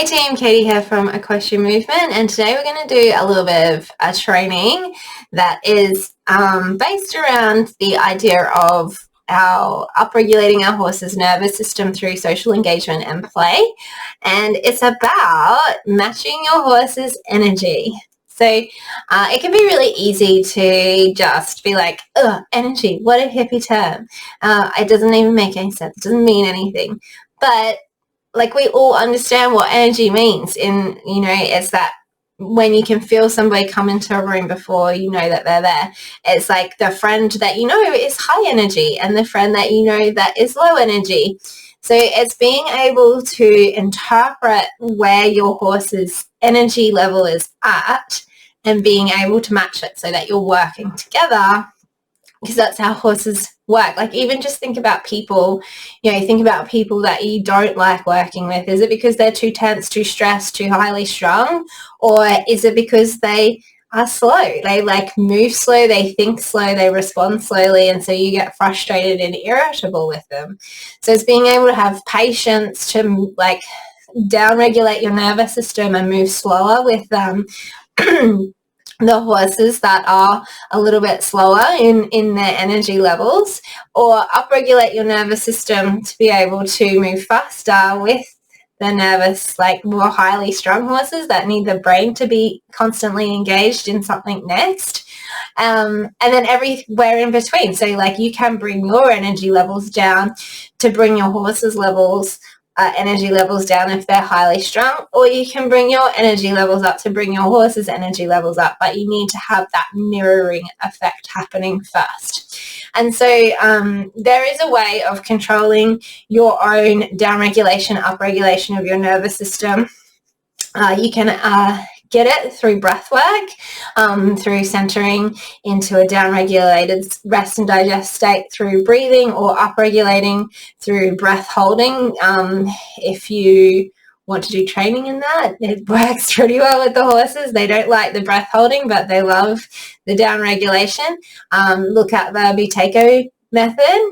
Hey team, Katie here from Equestrian Movement, and today we're going to do a little bit of a training that is based around the idea of upregulating our horse's nervous system through social engagement and play, and it's about matching your horse's energy. So it can be really easy to just be like, ugh, energy, what a hippie term. It doesn't even make any sense. It doesn't mean anything. But like, we all understand what energy means it's that when you can feel somebody come into a room before you know that they're there. It's like the friend that you know is high energy and the friend that you know that is low energy. So it's being able to interpret where your horse's energy level is at and being able to match it so that you're working together, because that's how horses work. Like, even just think about people, think about people that you don't like working with. Is it because they're too tense, too stressed, too highly strung? Or is it because they are slow? They move slow, they think slow, they respond slowly, and so you get frustrated and irritable with them. So it's being able to have patience to down-regulate your nervous system and move slower with them. The horses that are a little bit slower in their energy levels, or upregulate your nervous system to be able to move faster with the nervous, more highly strung horses that need the brain to be constantly engaged in something next. And then everywhere in between. So you can bring your energy levels down to bring your horse's energy levels down if they're highly strung, or you can bring your energy levels up to bring your horse's energy levels up, but you need to have that mirroring effect happening first. And so there is a way of controlling your own down-regulation, up-regulation of your nervous system. You can get it through breath work, through centering into a down-regulated rest and digest state through breathing, or up-regulating through breath holding. If you want to do training in that, it works pretty well with the horses. They don't like the breath holding, but they love the down-regulation. Look at the Buteyko method.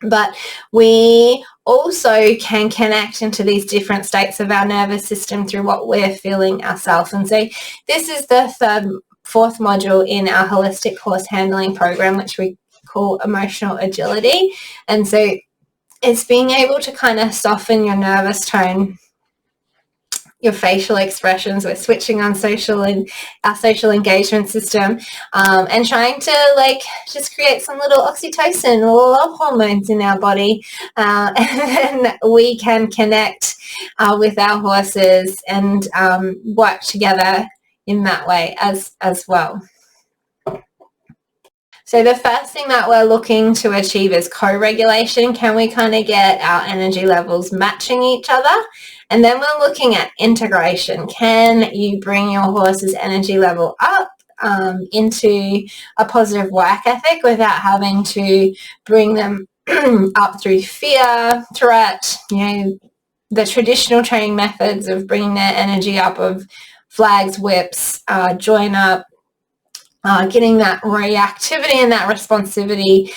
But we also can connect into these different states of our nervous system through what we're feeling ourselves. And so this is the fourth module in our holistic horse handling program, which we call emotional agility. And so it's being able to kind of soften your nervous tone, your facial expressions. We're switching on our social engagement system, and trying to just create some little oxytocin or love hormones in our body, and then we can connect with our horses and work together in that way as well. So the first thing that we're looking to achieve is co-regulation. Can we kind of get our energy levels matching each other? And then we're looking at integration. Can you bring your horse's energy level up into a positive work ethic without having to bring them up through fear, threat, the traditional training methods of bringing their energy up of flags, whips, join up, getting that reactivity and that responsivity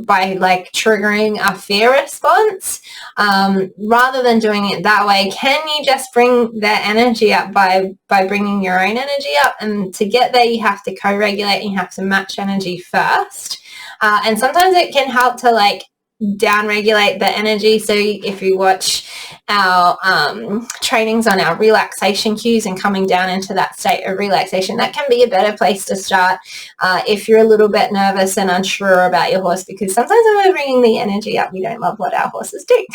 by triggering a fear response, rather than doing it that way. Can you just bring their energy up by bringing your own energy up? And to get there, you have to co-regulate and you have to match energy first. And sometimes it can help to down-regulate the energy. So if you watch our trainings on our relaxation cues and coming down into that state of relaxation, that can be a better place to start if you're a little bit nervous and unsure about your horse, because sometimes when we're bringing the energy up, we don't love what our horses do.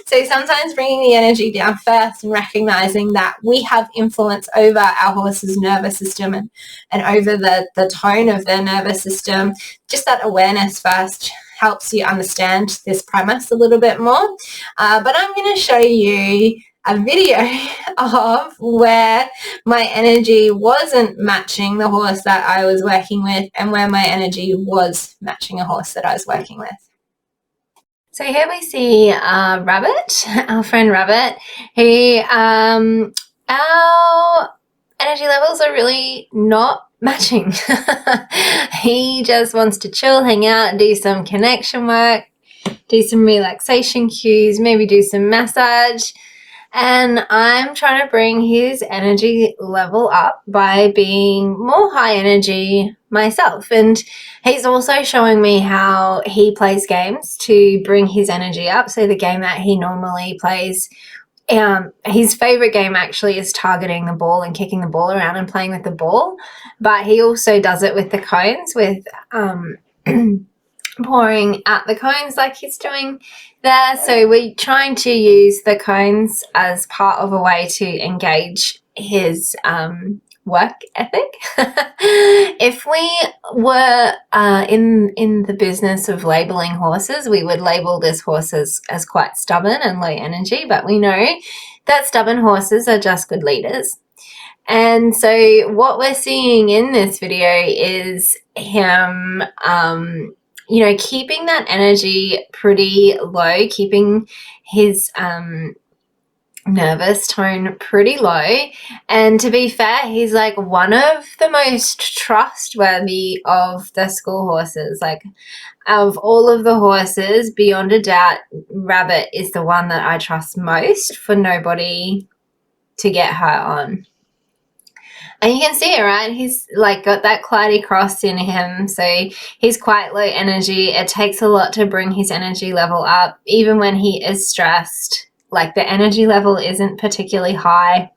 So sometimes bringing the energy down first and recognizing that we have influence over our horse's nervous system and over the tone of their nervous system, just that awareness first helps you understand this premise a little bit more. But I'm going to show you a video of where my energy wasn't matching the horse that I was working with and where my energy was matching a horse that I was working with. So here we see Rabbit, our friend Rabbit, who our energy levels are really not matching. He just wants to chill, hang out, and do some connection work. do some relaxation cues, maybe do some massage. And I'm trying to bring his energy level up by being more high energy myself. And he's also showing me how he plays games to bring his energy up. So the game that he normally plays, his favorite game actually is targeting the ball and kicking the ball around and playing with the ball. But he also does it with the cones, with pouring out the cones like he's doing there. So we're trying to use the cones as part of a way to engage his work ethic. If we were in the business of labeling horses, we would label this horse as quite stubborn and low energy, but we know that stubborn horses are just good leaders. And so what we're seeing in this video is him keeping that energy pretty low, keeping his nervous tone pretty low. And to be fair, he's like one of the most trustworthy of the school horses. Like, of all of the horses, beyond a doubt, Rabbit is the one that I trust most for nobody to get hurt on. And you can see it, right? He's like got that Clyde cross in him. So he's quite low energy. It takes a lot to bring his energy level up. Even when he is stressed, like the energy level isn't particularly high.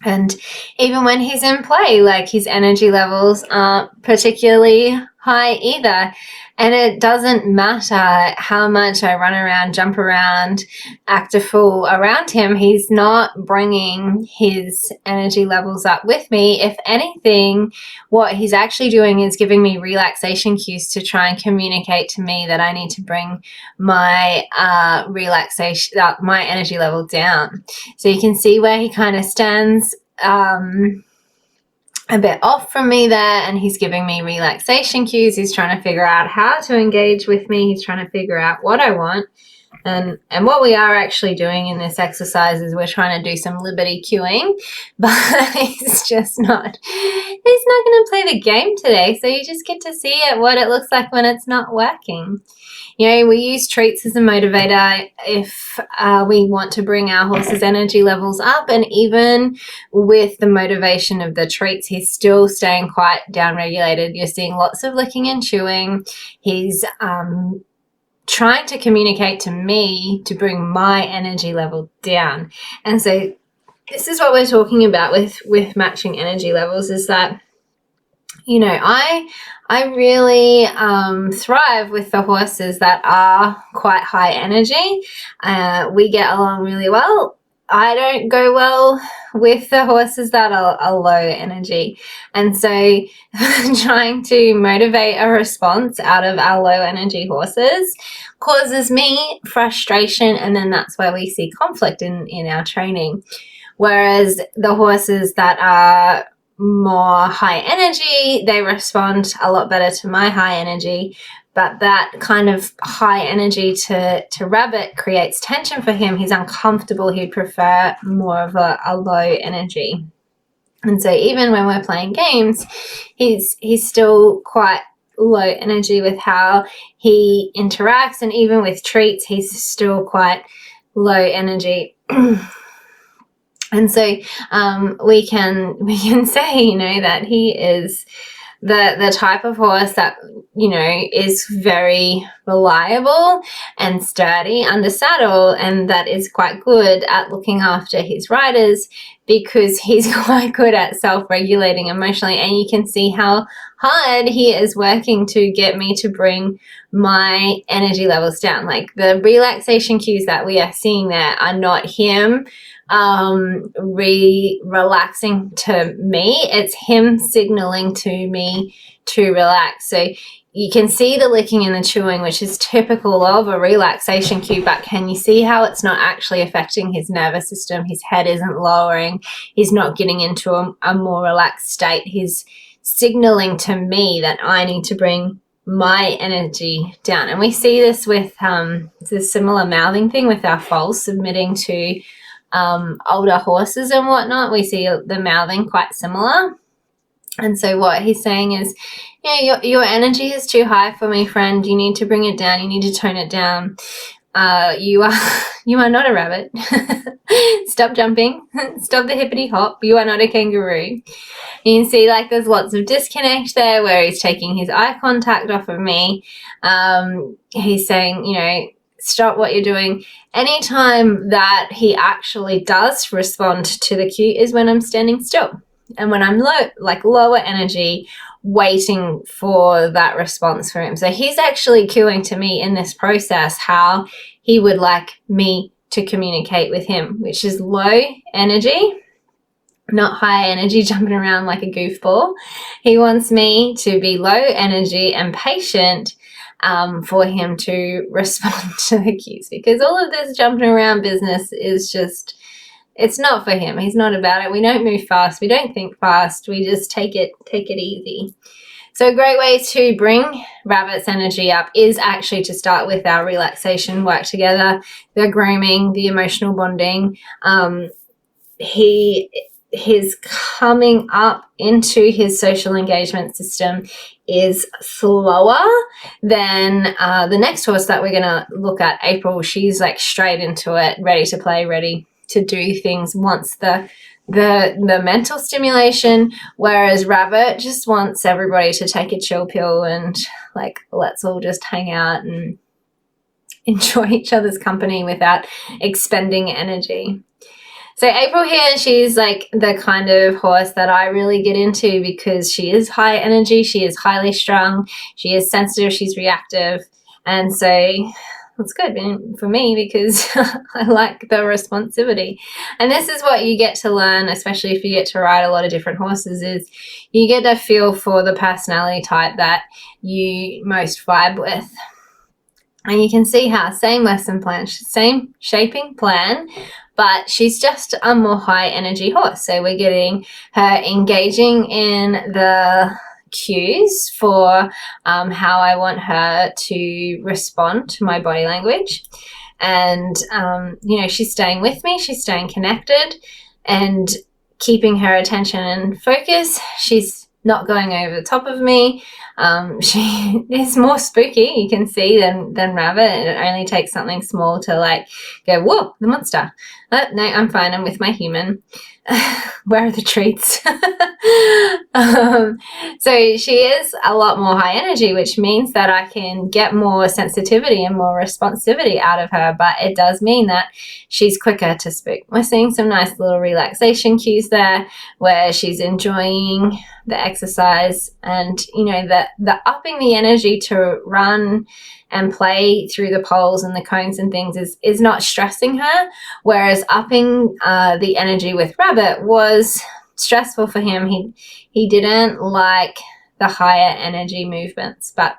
And even when he's in play, like his energy levels aren't particularly high either. And it doesn't matter how much I run around, jump around, act a fool around him. He's not bringing his energy levels up with me. If anything, what he's actually doing is giving me relaxation cues to try and communicate to me that I need to bring my relaxation, my energy level down. So you can see where he kind of stands a bit off from me there, and he's giving me relaxation cues. He's trying to figure out how to engage with me. He's trying to figure out what I want. And what we are actually doing in this exercise is we're trying to do some liberty cueing, but he's not going to play the game today. So you just get to see what it looks like when it's not working. We use treats as a motivator if we want to bring our horse's energy levels up. And even with the motivation of the treats, he's still staying quite downregulated. You're seeing lots of licking and chewing. He's trying to communicate to me to bring my energy level down. And so this is what we're talking about with matching energy levels, is that I really thrive with the horses that are quite high energy. We get along really well. I don't go well with the horses that are low energy. And so trying to motivate a response out of our low energy horses causes me frustration, and then that's where we see conflict in our training. Whereas the horses that are more high energy, they respond a lot better to my high energy. But that kind of high energy to Rabbit creates tension for him. He's uncomfortable. He'd prefer more of a low energy. And so even when we're playing games, he's still quite low energy with how he interacts. And even with treats, he's still quite low energy. And so we can say, that he is the type of horse that, is very reliable and sturdy under saddle, and that is quite good at looking after his riders because he's quite good at self-regulating emotionally. And you can see how hard he is working to get me to bring my energy levels down. Like the relaxation cues that we are seeing there are not him relaxing to me. It's him signaling to me to relax. So you can see the licking and the chewing, which is typical of a relaxation cue, but can you see how it's not actually affecting his nervous system? His head isn't lowering. He's not getting into a more relaxed state. He's signaling to me that I need to bring my energy down. And we see this with the similar mouthing thing with our foals submitting to older horses and whatnot. We see the mouthing quite similar. And so what he's saying is, your energy is too high for me, friend. You need to bring it down. You need to tone it down. You are not a rabbit. Stop jumping. Stop the hippity hop. You are not a kangaroo. You can see like there's lots of disconnect there where he's taking his eye contact off of me. He's saying, stop what you're doing. Anytime that he actually does respond to the cue is when I'm standing still and when I'm lower energy, waiting for that response from him. So he's actually cueing to me in this process how he would like me to communicate with him, which is low energy, not high energy, jumping around like a goofball. He wants me to be low energy and patient for him to respond to the cues, because all of this jumping around business is just, it's not for him. He's not about it. We don't move fast. We don't think fast. We just take it easy. So a great way to bring Rabbit's energy up is actually to start with our relaxation work together, the grooming, the emotional bonding. His coming up into his social engagement system is slower than the next horse that we're going to look at, April. She's like straight into it, ready to play, ready to do things, wants the mental stimulation, whereas Rabbit just wants everybody to take a chill pill and like, let's all just hang out and enjoy each other's company without expending energy. So April here, she's like the kind of horse that I really get into because she is high energy, she is highly strung, she is sensitive, she's reactive, and so it's good for me because I like the responsivity. And this is what you get to learn, especially if you get to ride a lot of different horses, is you get to feel for the personality type that you most vibe with. And you can see how same lesson plan, same shaping plan, but she's just a more high energy horse. So we're getting her engaging in the cues for how I want her to respond to my body language. And, she's staying with me, she's staying connected and keeping her attention and focus. She's not going over the top of me. She is more spooky, you can see, than Rabbit, and it only takes something small to like go, whoa, the monster. No, I'm fine, I'm with my human. Where are the treats? So she is a lot more high energy, which means that I can get more sensitivity and more responsivity out of her, but it does mean that she's quicker to spook. We're seeing some nice little relaxation cues there where she's enjoying the exercise, and the upping the energy to run and play through the poles and the cones and things is not stressing her, whereas upping the energy with Rabbit was stressful for him. He didn't like the higher energy movements, but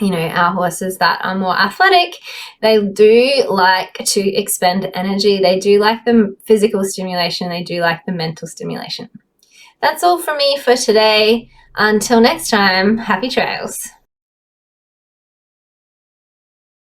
our horses that are more athletic, they do like to expend energy. They do like the physical stimulation. They do like the mental stimulation. That's all from me for today. Until next time, happy trails.